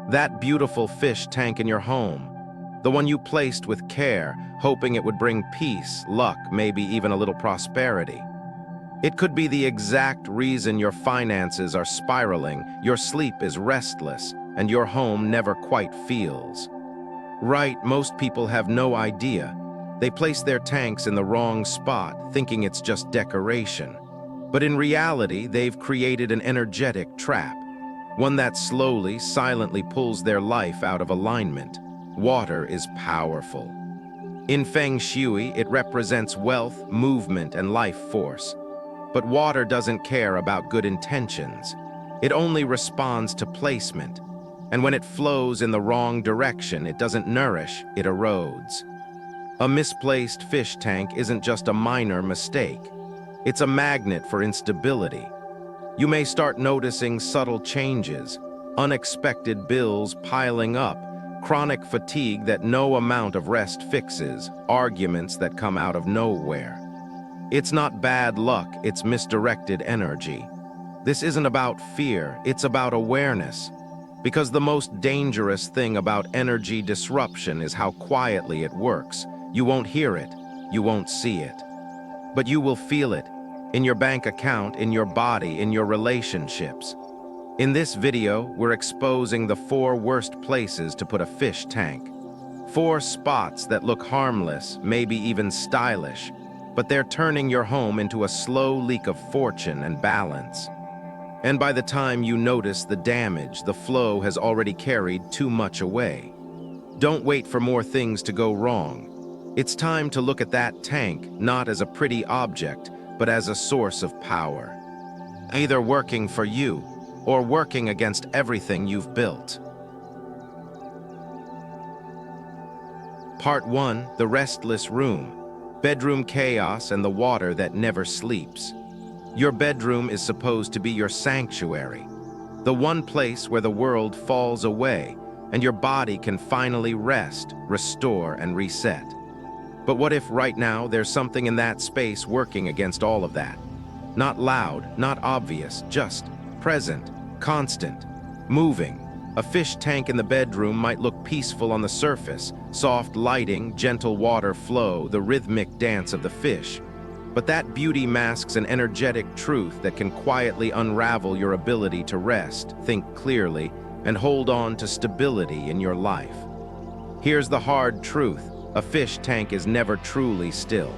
That beautiful fish tank in your home, the one you placed with care, hoping it would bring peace, luck, maybe even a little prosperity. It could be the exact reason your finances are spiraling, your sleep is restless, and your home never quite feels right. Most people have no idea. They place their tanks in the wrong spot, thinking it's just decoration. But in reality, they've created an energetic trap, one that slowly, silently pulls their life out of alignment. Water is powerful. In Feng Shui, it represents wealth, movement, and life force. But water doesn't care about good intentions. It only responds to placement. And when it flows in the wrong direction, it doesn't nourish, it erodes. A misplaced fish tank isn't just a minor mistake. It's a magnet for instability. You may start noticing subtle changes, unexpected bills piling up, chronic fatigue that no amount of rest fixes, arguments that come out of nowhere. It's not bad luck, it's misdirected energy. This isn't about fear, it's about awareness. Because the most dangerous thing about energy disruption is how quietly it works. You won't hear it, you won't see it. But you will feel it, in your bank account, in your body, in your relationships. In this video, we're exposing the 4 worst places to put a fish tank. 4 spots that look harmless, maybe even stylish, but they're turning your home into a slow leak of fortune and balance. And by the time you notice the damage, the flow has already carried too much away. Don't wait for more things to go wrong. It's time to look at that tank not as a pretty object, but as a source of power. Either working for you, or working against everything you've built. Part 1, the restless room. Bedroom chaos and the water that never sleeps. Your bedroom is supposed to be your sanctuary, the one place where the world falls away and your body can finally rest, restore, and reset. But what if right now there's something in that space working against all of that? Not loud, not obvious, just present, constant, moving. A fish tank in the bedroom might look peaceful on the surface, soft lighting, gentle water flow, the rhythmic dance of the fish. But that beauty masks an energetic truth that can quietly unravel your ability to rest, think clearly, and hold on to stability in your life. Here's the hard truth. A fish tank is never truly still.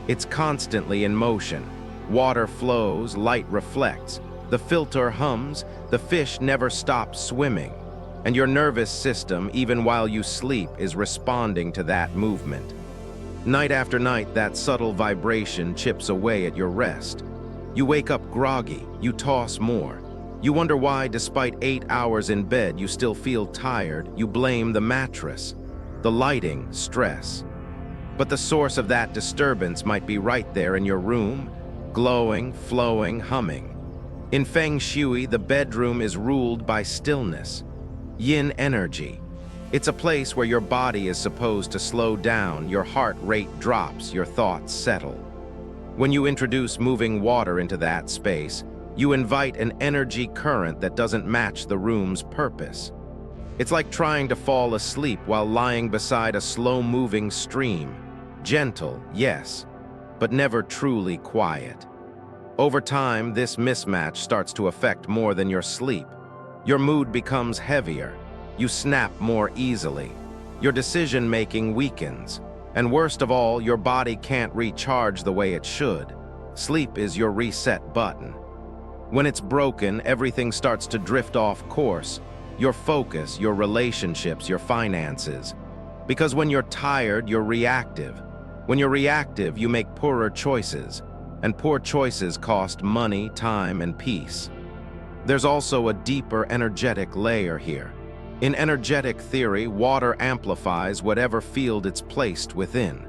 It's constantly in motion. Water flows, light reflects. The filter hums, the fish never stops swimming. And your nervous system, even while you sleep, is responding to that movement. Night after night, that subtle vibration chips away at your rest. You wake up groggy, you toss more. You wonder why, despite 8 hours in bed, you still feel tired. You blame the mattress, the lighting, stress. But the source of that disturbance might be right there in your room, glowing, flowing, humming. In Feng Shui, the bedroom is ruled by stillness, yin energy. It's a place where your body is supposed to slow down, your heart rate drops, your thoughts settle. When you introduce moving water into that space, you invite an energy current that doesn't match the room's purpose. It's like trying to fall asleep while lying beside a slow-moving stream. Gentle, yes, but never truly quiet. Over time, this mismatch starts to affect more than your sleep. Your mood becomes heavier. You snap more easily. Your decision-making weakens. And worst of all, your body can't recharge the way it should. Sleep is your reset button. When it's broken, everything starts to drift off course. Your focus, your relationships, your finances. Because when you're tired, you're reactive. When you're reactive, you make poorer choices. And poor choices cost money, time, and peace. There's also a deeper energetic layer here. In energetic theory, water amplifies whatever field it's placed within.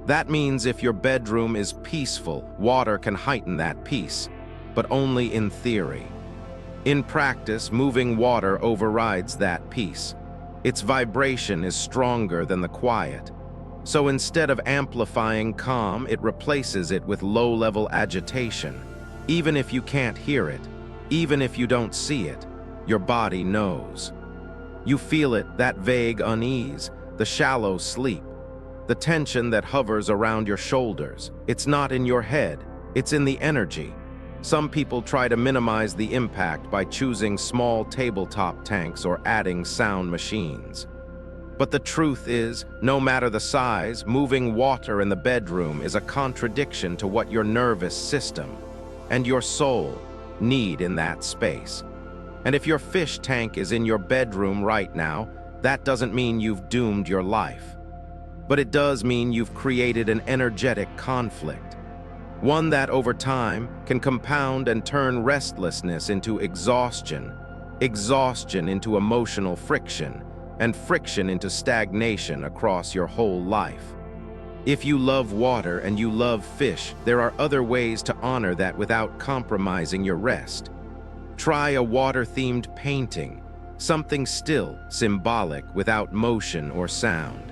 That means if your bedroom is peaceful, water can heighten that peace, but only in theory. In practice, moving water overrides that peace. Its vibration is stronger than the quiet. So instead of amplifying calm, it replaces it with low-level agitation. Even if you can't hear it, even if you don't see it, your body knows. You feel it, that vague unease, the shallow sleep, the tension that hovers around your shoulders. It's not in your head, it's in the energy. Some people try to minimize the impact by choosing small tabletop tanks or adding sound machines. But the truth is, no matter the size, moving water in the bedroom is a contradiction to what your nervous system and your soul need in that space. And if your fish tank is in your bedroom right now, that doesn't mean you've doomed your life. But it does mean you've created an energetic conflict. One that over time can compound and turn restlessness into exhaustion, exhaustion into emotional friction, and friction into stagnation across your whole life. If you love water and you love fish, there are other ways to honor that without compromising your rest. Try a water-themed painting, something still, symbolic, without motion or sound.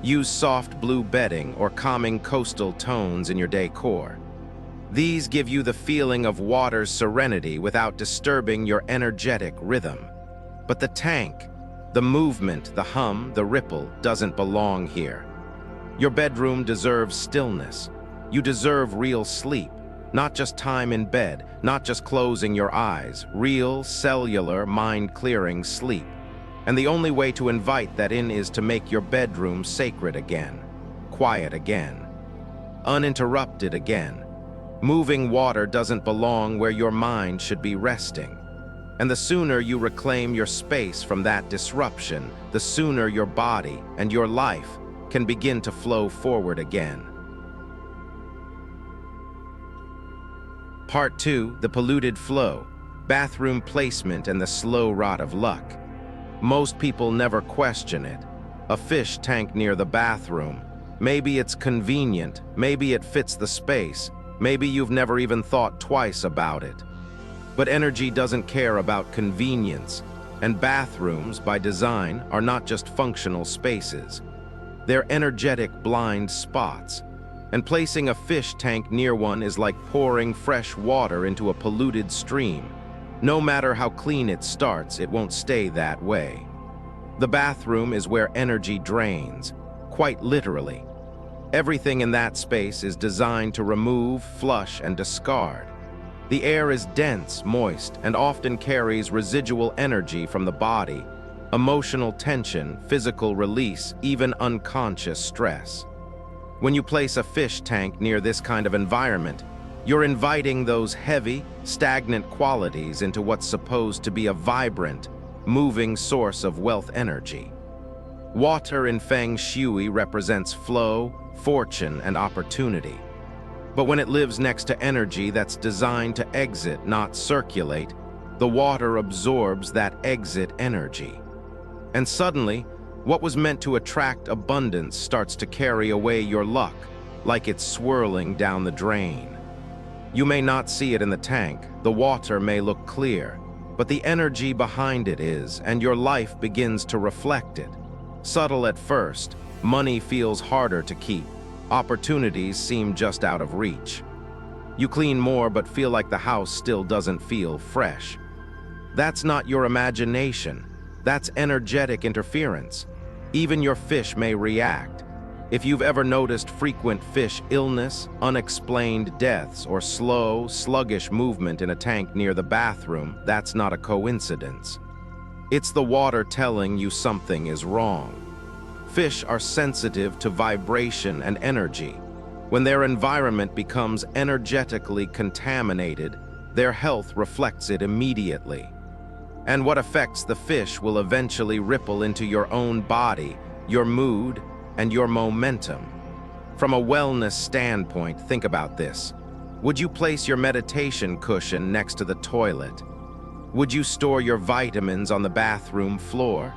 Use soft blue bedding or calming coastal tones in your decor. These give you the feeling of water's serenity without disturbing your energetic rhythm. But the tank, the movement, the hum, the ripple doesn't belong here. Your bedroom deserves stillness. You deserve real sleep, not just time in bed, not just closing your eyes, real, cellular, mind-clearing sleep. And the only way to invite that in is to make your bedroom sacred again, quiet again, uninterrupted again. Moving water doesn't belong where your mind should be resting. And the sooner you reclaim your space from that disruption, the sooner your body and your life can begin to flow forward again. Part 2, the polluted flow, bathroom placement and the slow rot of luck. Most people never question it. A fish tank near the bathroom. Maybe it's convenient, maybe it fits the space, maybe you've never even thought twice about it. But energy doesn't care about convenience, and bathrooms, by design, are not just functional spaces. They're energetic blind spots, and placing a fish tank near one is like pouring fresh water into a polluted stream. No matter how clean it starts, it won't stay that way. The bathroom is where energy drains, quite literally. Everything in that space is designed to remove, flush, and discard. The air is dense, moist, and often carries residual energy from the body, emotional tension, physical release, even unconscious stress. When you place a fish tank near this kind of environment, you're inviting those heavy, stagnant qualities into what's supposed to be a vibrant, moving source of wealth energy. Water in Feng Shui represents flow, fortune, and opportunity. But when it lives next to energy that's designed to exit, not circulate, the water absorbs that exit energy. And suddenly, what was meant to attract abundance starts to carry away your luck, like it's swirling down the drain. You may not see it in the tank, the water may look clear, but the energy behind it is, and your life begins to reflect it. Subtle at first, money feels harder to keep. Opportunities seem just out of reach. You clean more but feel like the house still doesn't feel fresh. That's not your imagination. That's energetic interference. Even your fish may react. If you've ever noticed frequent fish illness, unexplained deaths, or slow, sluggish movement in a tank near the bathroom, that's not a coincidence. It's the water telling you something is wrong. Fish are sensitive to vibration and energy. When their environment becomes energetically contaminated, their health reflects it immediately. And what affects the fish will eventually ripple into your own body, your mood, and your momentum. From a wellness standpoint, think about this. Would you place your meditation cushion next to the toilet? Would you store your vitamins on the bathroom floor?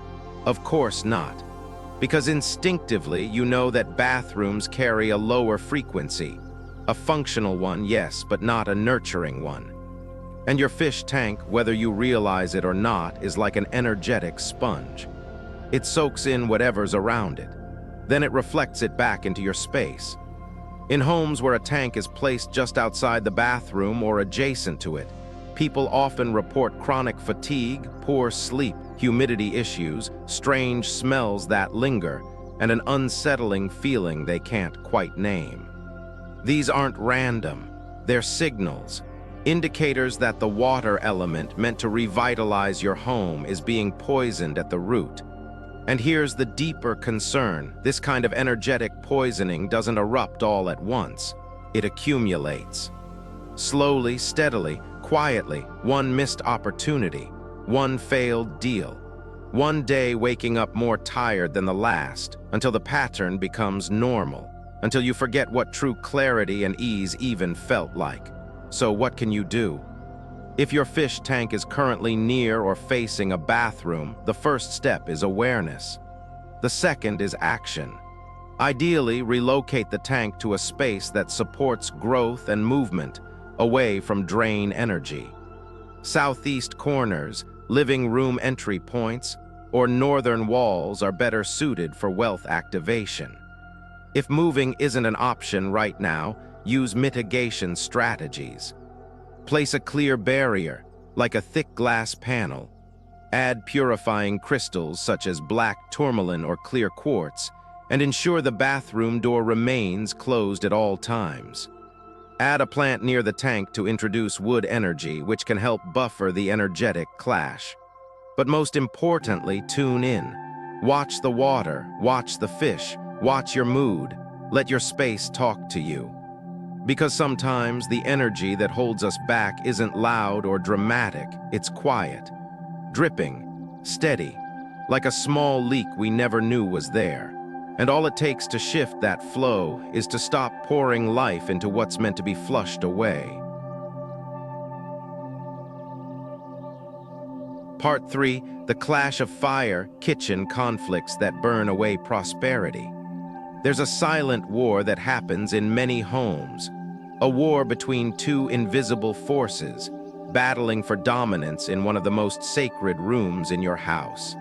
Of course not. Because instinctively you know that bathrooms carry a lower frequency. A functional one, yes, but not a nurturing one. And your fish tank, whether you realize it or not, is like an energetic sponge. It soaks in whatever's around it. Then it reflects it back into your space. In homes where a tank is placed just outside the bathroom or adjacent to it, people often report chronic fatigue, poor sleep, humidity issues, strange smells that linger, and an unsettling feeling they can't quite name. These aren't random, they're signals, indicators that the water element meant to revitalize your home is being poisoned at the root. And here's the deeper concern: this kind of energetic poisoning doesn't erupt all at once. It accumulates. Slowly, steadily, quietly, one missed opportunity, one failed deal. One day waking up more tired than the last, until the pattern becomes normal, until you forget what true clarity and ease even felt like. So what can you do? If your fish tank is currently near or facing a bathroom, the first step is awareness. The second is action. Ideally, relocate the tank to a space that supports growth and movement, away from drain energy. Southeast corners, living room entry points, or northern walls are better suited for wealth activation. If moving isn't an option right now, use mitigation strategies. Place a clear barrier, like a thick glass panel. Add purifying crystals such as black tourmaline or clear quartz, and ensure the bathroom door remains closed at all times. Add a plant near the tank to introduce wood energy, which can help buffer the energetic clash. But most importantly, tune in. Watch the water, watch the fish, watch your mood. Let your space talk to you. Because sometimes the energy that holds us back isn't loud or dramatic, it's quiet, dripping, steady, like a small leak we never knew was there. And all it takes to shift that flow is to stop pouring life into what's meant to be flushed away. Part 3, the clash of fire, kitchen conflicts that burn away prosperity. There's a silent war that happens in many homes, a war between two invisible forces, battling for dominance in one of the most sacred rooms in your house.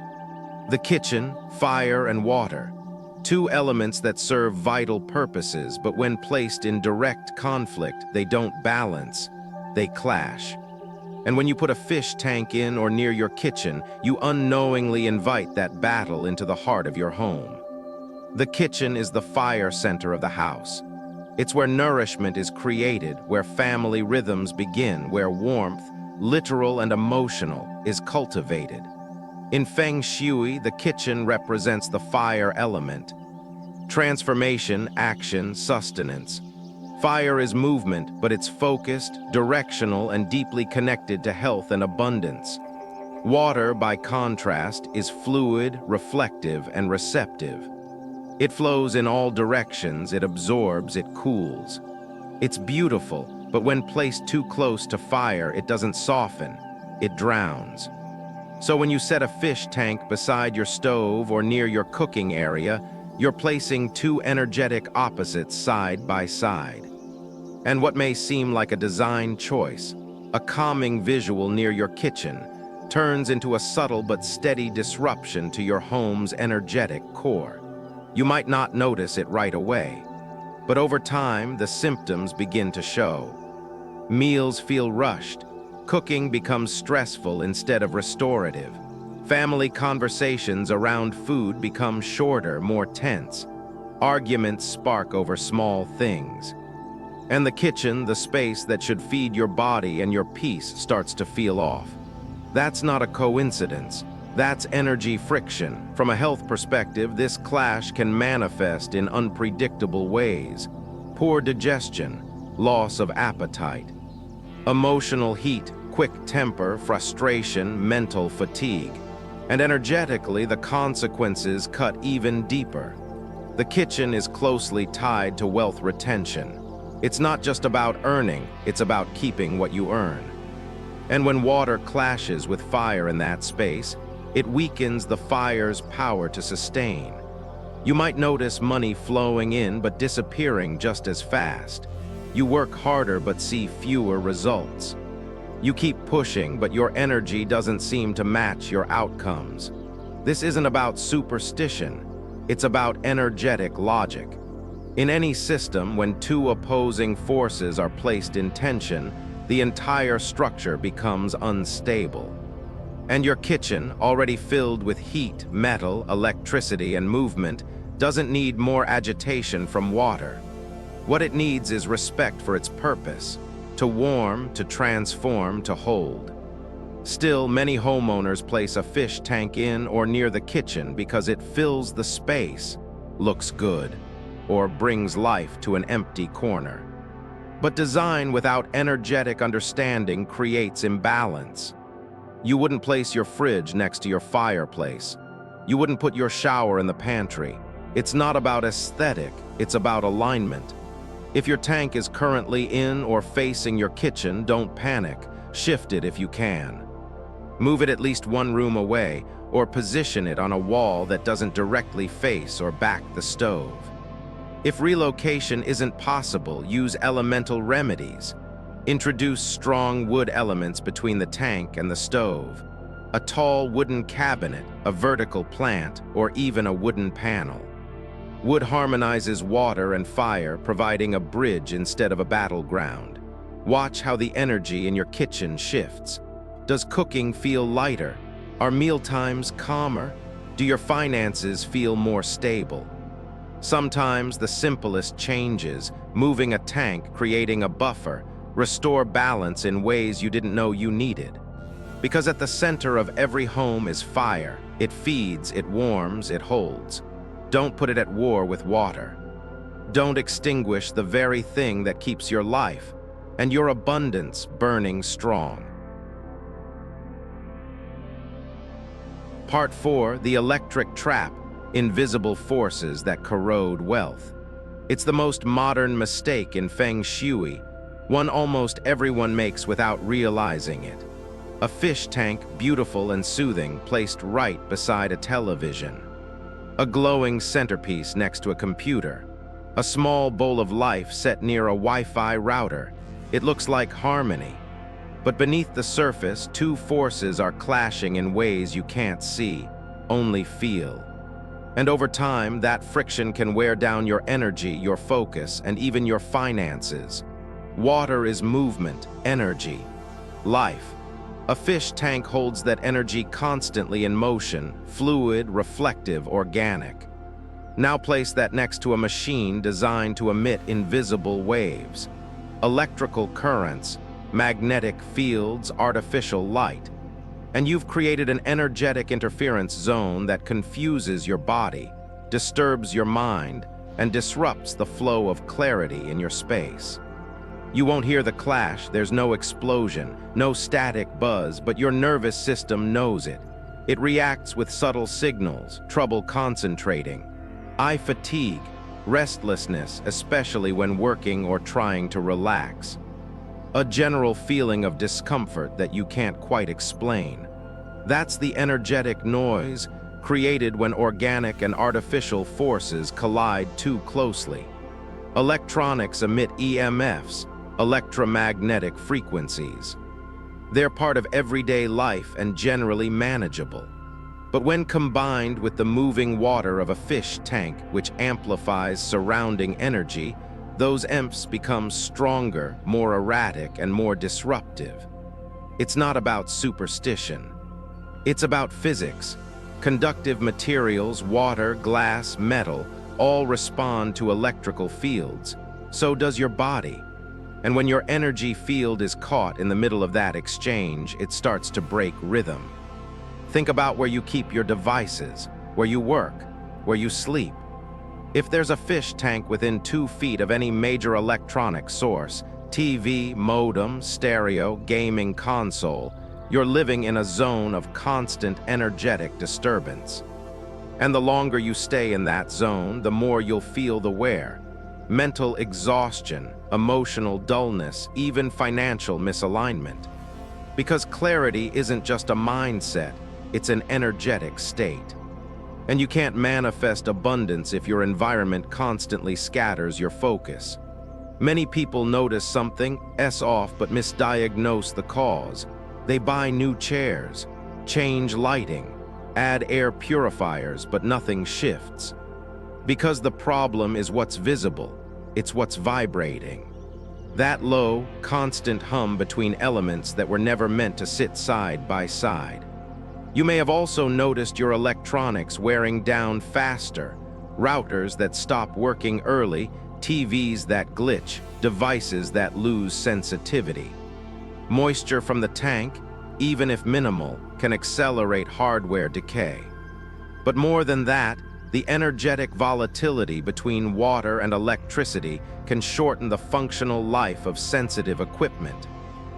The kitchen, fire and water, two elements that serve vital purposes, but when placed in direct conflict, they don't balance, they clash. And when you put a fish tank in or near your kitchen, you unknowingly invite that battle into the heart of your home. The kitchen is the fire center of the house. It's where nourishment is created, where family rhythms begin, where warmth, literal and emotional, is cultivated. In Feng Shui, the kitchen represents the fire element. Transformation, action, sustenance. Fire is movement, but it's focused, directional, and deeply connected to health and abundance. Water, by contrast, is fluid, reflective, and receptive. It flows in all directions, it absorbs, it cools. It's beautiful, but when placed too close to fire, it doesn't soften, it drowns. So when you set a fish tank beside your stove or near your cooking area, you're placing two energetic opposites side by side. And what may seem like a design choice, a calming visual near your kitchen, turns into a subtle but steady disruption to your home's energetic core. You might not notice it right away, but over time, the symptoms begin to show. Meals feel rushed. Cooking becomes stressful instead of restorative. Family conversations around food become shorter, more tense. Arguments spark over small things. And the kitchen, the space that should feed your body and your peace, starts to feel off. That's not a coincidence. That's energy friction. From a health perspective, this clash can manifest in unpredictable ways. Poor digestion, loss of appetite, emotional heat, quick temper, frustration, mental fatigue. And energetically, the consequences cut even deeper. The kitchen is closely tied to wealth retention. It's not just about earning, it's about keeping what you earn. And when water clashes with fire in that space, it weakens the fire's power to sustain. You might notice money flowing in but disappearing just as fast. You work harder but see fewer results. You keep pushing, but your energy doesn't seem to match your outcomes. This isn't about superstition, it's about energetic logic. In any system, when two opposing forces are placed in tension, the entire structure becomes unstable. And your kitchen, already filled with heat, metal, electricity, and movement, doesn't need more agitation from water. What it needs is respect for its purpose, to warm, to transform, to hold. Still, many homeowners place a fish tank in or near the kitchen because it fills the space, looks good, or brings life to an empty corner. But design without energetic understanding creates imbalance. You wouldn't place your fridge next to your fireplace. You wouldn't put your shower in the pantry. It's not about aesthetic, it's about alignment. If your tank is currently in or facing your kitchen, don't panic. Shift it if you can. Move it at least one room away, or position it on a wall that doesn't directly face or back the stove. If relocation isn't possible, use elemental remedies. Introduce strong wood elements between the tank and the stove. A tall wooden cabinet, a vertical plant, or even a wooden panel. Wood harmonizes water and fire, providing a bridge instead of a battleground. Watch how the energy in your kitchen shifts. Does cooking feel lighter? Are mealtimes calmer? Do your finances feel more stable? Sometimes the simplest changes, moving a tank, creating a buffer, restore balance in ways you didn't know you needed. Because at the center of every home is fire. It feeds, it warms, it holds. Don't put it at war with water. Don't extinguish the very thing that keeps your life and your abundance burning strong. Part 4, the electric trap, invisible forces that corrode wealth. It's the most modern mistake in Feng Shui, one almost everyone makes without realizing it. A fish tank, beautiful and soothing, placed right beside a television. A glowing centerpiece next to a computer. A small bowl of life set near a Wi-Fi router. It looks like harmony. But beneath the surface, two forces are clashing in ways you can't see, only feel. And over time, that friction can wear down your energy, your focus, and even your finances. Water is movement, energy, life. A fish tank holds that energy constantly in motion, fluid, reflective, organic. Now place that next to a machine designed to emit invisible waves, electrical currents, magnetic fields, artificial light. And you've created an energetic interference zone that confuses your body, disturbs your mind, and disrupts the flow of clarity in your space. You won't hear the clash, there's no explosion, no static buzz, but your nervous system knows it. It reacts with subtle signals, trouble concentrating, eye fatigue, restlessness, especially when working or trying to relax. A general feeling of discomfort that you can't quite explain. That's the energetic noise created when organic and artificial forces collide too closely. Electronics emit EMFs, electromagnetic frequencies. They're part of everyday life and generally manageable. But when combined with the moving water of a fish tank, which amplifies surrounding energy, those EMFs become stronger, more erratic, and more disruptive. It's not about superstition. It's about physics. Conductive materials, water, glass, metal, all respond to electrical fields. So does your body. And when your energy field is caught in the middle of that exchange, it starts to break rhythm. Think about where you keep your devices, where you work, where you sleep. If there's a fish tank within 2 feet of any major electronic source, TV, modem, stereo, gaming console, you're living in a zone of constant energetic disturbance. And the longer you stay in that zone, the more you'll feel the wear. Mental exhaustion, emotional dullness, even financial misalignment. Because clarity isn't just a mindset, it's an energetic state. And you can't manifest abundance if your environment constantly scatters your focus. Many people notice something, off, but misdiagnose the cause. They buy new chairs, change lighting, add air purifiers, but nothing shifts. Because the problem is what's visible, it's what's vibrating. That low, constant hum between elements that were never meant to sit side by side. You may have also noticed your electronics wearing down faster, routers that stop working early, TVs that glitch, devices that lose sensitivity. Moisture from the tank, even if minimal, can accelerate hardware decay. But more than that, the energetic volatility between water and electricity can shorten the functional life of sensitive equipment,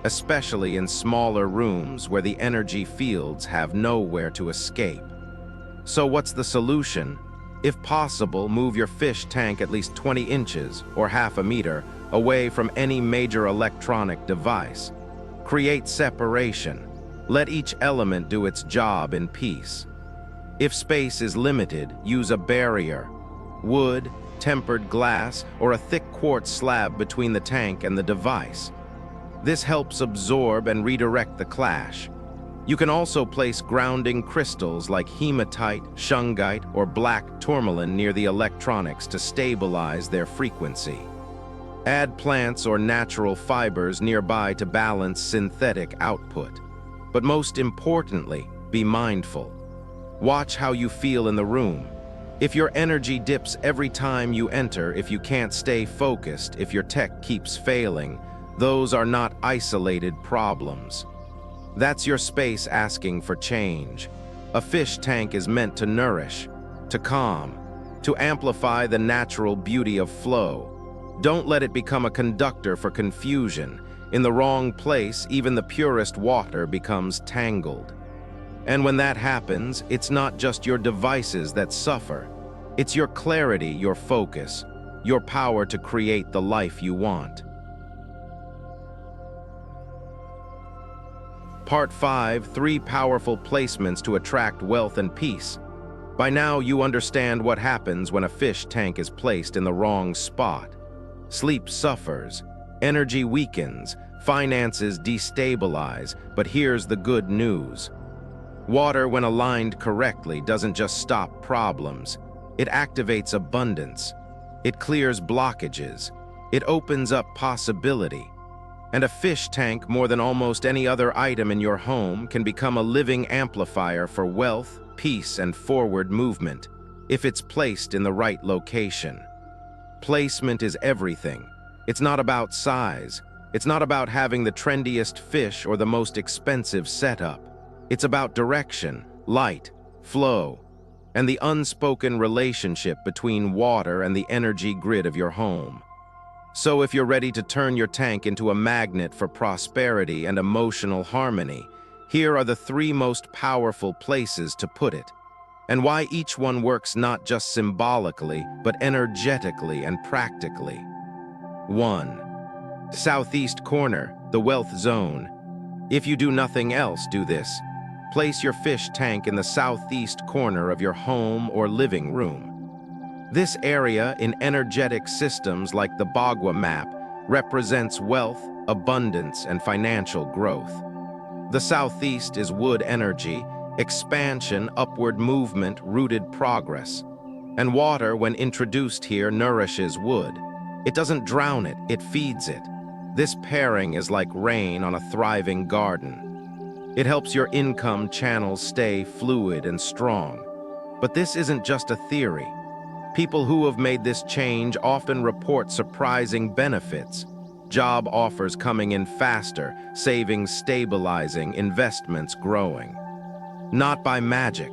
especially in smaller rooms where the energy fields have nowhere to escape. So what's the solution? If possible, move your fish tank at least 20 inches or half a meter away from any major electronic device. Create separation. Let each element do its job in peace. If space is limited, use a barrier, wood, tempered glass, or a thick quartz slab between the tank and the device. This helps absorb and redirect the clash. You can also place grounding crystals like hematite, shungite, or black tourmaline near the electronics to stabilize their frequency. Add plants or natural fibers nearby to balance synthetic output. But most importantly, be mindful. Watch how you feel in the room. If your energy dips every time you enter, if you can't stay focused, if your tech keeps failing, those are not isolated problems. That's your space asking for change. A fish tank is meant to nourish, to calm, to amplify the natural beauty of flow. Don't let it become a conductor for confusion. In the wrong place, even the purest water becomes tangled. And when that happens, it's not just your devices that suffer. It's your clarity, your focus, your power to create the life you want. Part 5, 3 powerful placements to attract wealth and peace. By now, you understand what happens when a fish tank is placed in the wrong spot. Sleep suffers, energy weakens, finances destabilize, but here's the good news. Water, when aligned correctly, doesn't just stop problems. It activates abundance. It clears blockages. It opens up possibility. And a fish tank, more than almost any other item in your home, can become a living amplifier for wealth, peace, and forward movement, if it's placed in the right location. Placement is everything. It's not about size. It's not about having the trendiest fish or the most expensive setup. It's about direction, light, flow, and the unspoken relationship between water and the energy grid of your home. So if you're ready to turn your tank into a magnet for prosperity and emotional harmony, here are the 3 most powerful places to put it, and why each one works not just symbolically, but energetically and practically. 1. Southeast corner, the wealth zone. If you do nothing else, do this. Place your fish tank in the southeast corner of your home or living room. This area in energetic systems like the Bagua map represents wealth, abundance, and financial growth. The southeast is wood energy, expansion, upward movement, rooted progress. And water, when introduced here, nourishes wood. It doesn't drown it, it feeds it. This pairing is like rain on a thriving garden. It helps your income channels stay fluid and strong. But this isn't just a theory. People who have made this change often report surprising benefits. Job offers coming in faster, savings stabilizing, investments growing. Not by magic,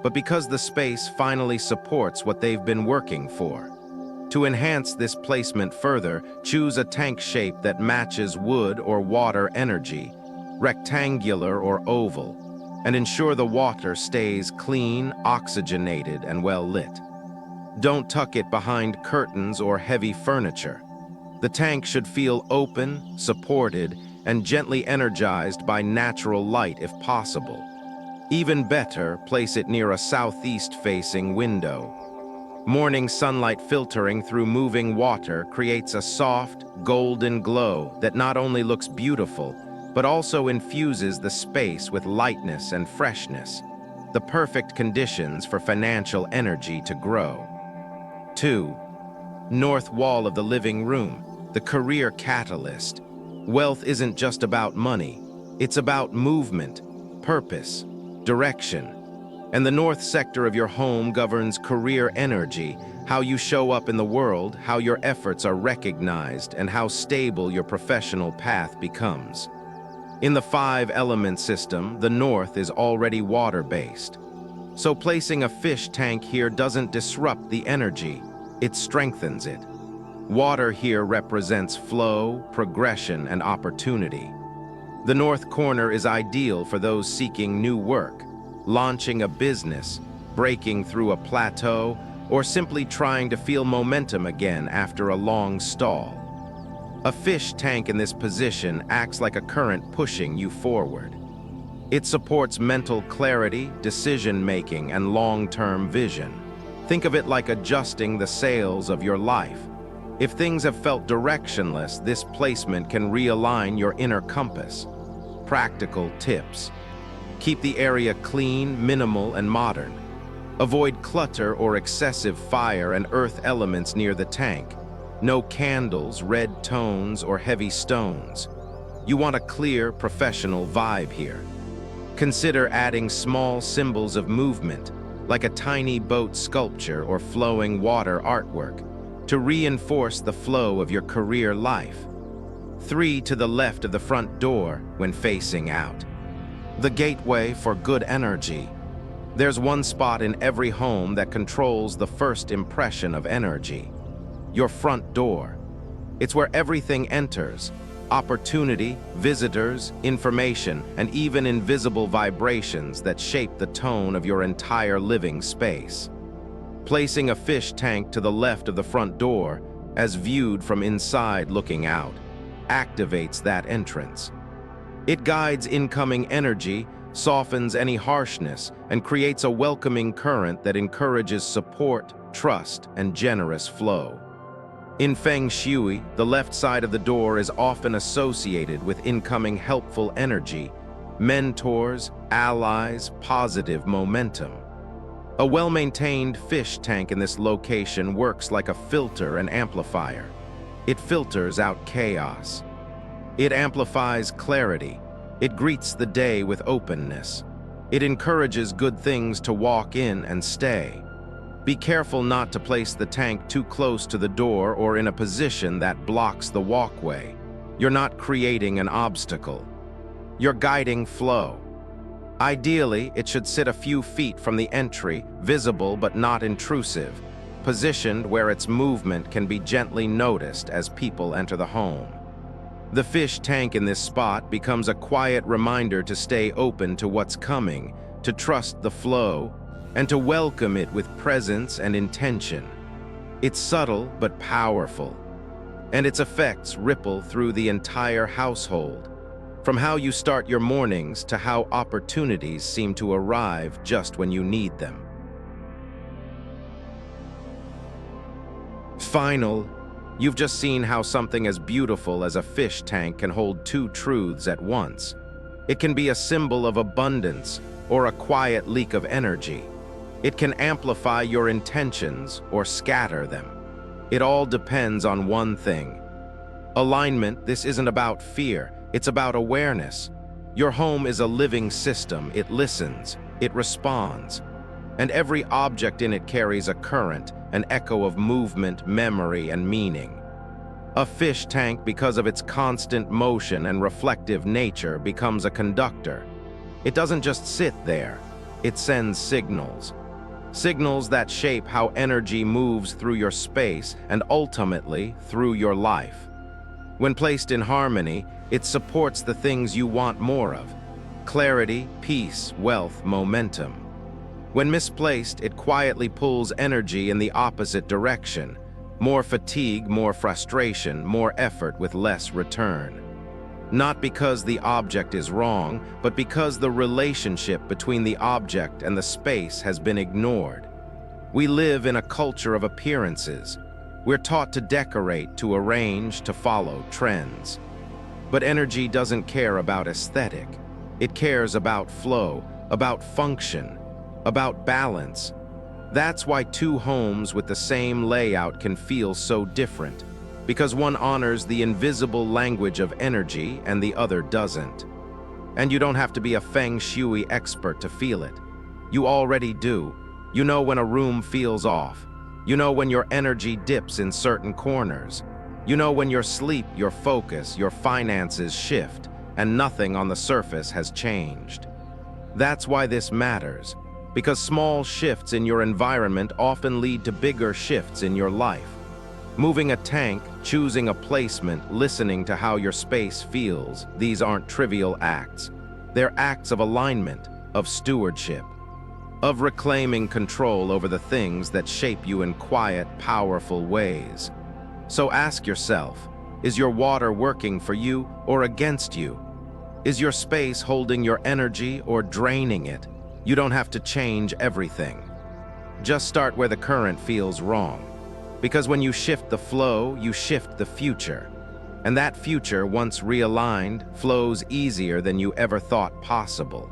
but because the space finally supports what they've been working for. To enhance this placement further, choose a tank shape that matches wood or water energy, rectangular or oval, and ensure the water stays clean, oxygenated, and well lit. Don't tuck it behind curtains or heavy furniture. The tank should feel open, supported, and gently energized by natural light if possible. Even better, place it near a southeast-facing window. Morning sunlight filtering through moving water creates a soft, golden glow that not only looks beautiful, but also infuses the space with lightness and freshness, the perfect conditions for financial energy to grow. 2. North wall of the living room, the career catalyst. Wealth isn't just about money. It's about movement, purpose, direction. And the north sector of your home governs career energy, how you show up in the world, how your efforts are recognized, and how stable your professional path becomes. In the 5-element system, the north is already water-based. So placing a fish tank here doesn't disrupt the energy, it strengthens it. Water here represents flow, progression, and opportunity. The north corner is ideal for those seeking new work, launching a business, breaking through a plateau, or simply trying to feel momentum again after a long stall. A fish tank in this position acts like a current pushing you forward. It supports mental clarity, decision-making, and long-term vision. Think of it like adjusting the sails of your life. If things have felt directionless, this placement can realign your inner compass. Practical tips. Keep the area clean, minimal, and modern. Avoid clutter or excessive fire and earth elements near the tank. No candles, red tones, or heavy stones. You want a clear, professional vibe here. Consider adding small symbols of movement, like a tiny boat sculpture or flowing water artwork, to reinforce the flow of your career life. 3 to the left of the front door when facing out. The gateway for good energy. There's one spot in every home that controls the first impression of energy. Your front door. It's where everything enters. Opportunity, visitors, information, and even invisible vibrations that shape the tone of your entire living space. Placing a fish tank to the left of the front door, as viewed from inside looking out, activates that entrance. It guides incoming energy, softens any harshness, and creates a welcoming current that encourages support, trust, and generous flow. In Feng Shui, the left side of the door is often associated with incoming helpful energy, mentors, allies, positive momentum. A well-maintained fish tank in this location works like a filter and amplifier. It filters out chaos. It amplifies clarity. It greets the day with openness. It encourages good things to walk in and stay. Be careful not to place the tank too close to the door or in a position that blocks the walkway. You're not creating an obstacle. You're guiding flow. Ideally, it should sit a few feet from the entry, visible but not intrusive, positioned where its movement can be gently noticed as people enter the home. The fish tank in this spot becomes a quiet reminder to stay open to what's coming, to trust the flow, and to welcome it with presence and intention. It's subtle but powerful, and its effects ripple through the entire household, from how you start your mornings to how opportunities seem to arrive just when you need them. You've just seen how something as beautiful as a fish tank can hold 2 truths at once. It can be a symbol of abundance or a quiet leak of energy. It can amplify your intentions or scatter them. It all depends on one thing. Alignment. This isn't about fear, it's about awareness. Your home is a living system. It listens, it responds, and every object in it carries a current, an echo of movement, memory, and meaning. A fish tank, because of its constant motion and reflective nature, becomes a conductor. It doesn't just sit there, it sends signals. Signals that shape how energy moves through your space and ultimately through your life. When placed in harmony, it supports the things you want more of: clarity, peace, wealth, momentum. When misplaced, it quietly pulls energy in the opposite direction. More fatigue, more frustration, more effort with less return. Not because the object is wrong, but because the relationship between the object and the space has been ignored. We live in a culture of appearances. We're taught to decorate, to arrange, to follow trends. But energy doesn't care about aesthetic. It cares about flow, about function, about balance. That's why 2 homes with the same layout can feel so different, because one honors the invisible language of energy and the other doesn't. And you don't have to be a Feng Shui expert to feel it. You already do. You know when a room feels off. You know when your energy dips in certain corners. You know when your sleep, your focus, your finances shift, and nothing on the surface has changed. That's why this matters, because small shifts in your environment often lead to bigger shifts in your life. Moving a tank, choosing a placement, listening to how your space feels, these aren't trivial acts. They're acts of alignment, of stewardship, of reclaiming control over the things that shape you in quiet, powerful ways. So ask yourself, is your water working for you or against you? Is your space holding your energy or draining it? You don't have to change everything. Just start where the current feels wrong. Because when you shift the flow, you shift the future. And that future, once realigned, flows easier than you ever thought possible.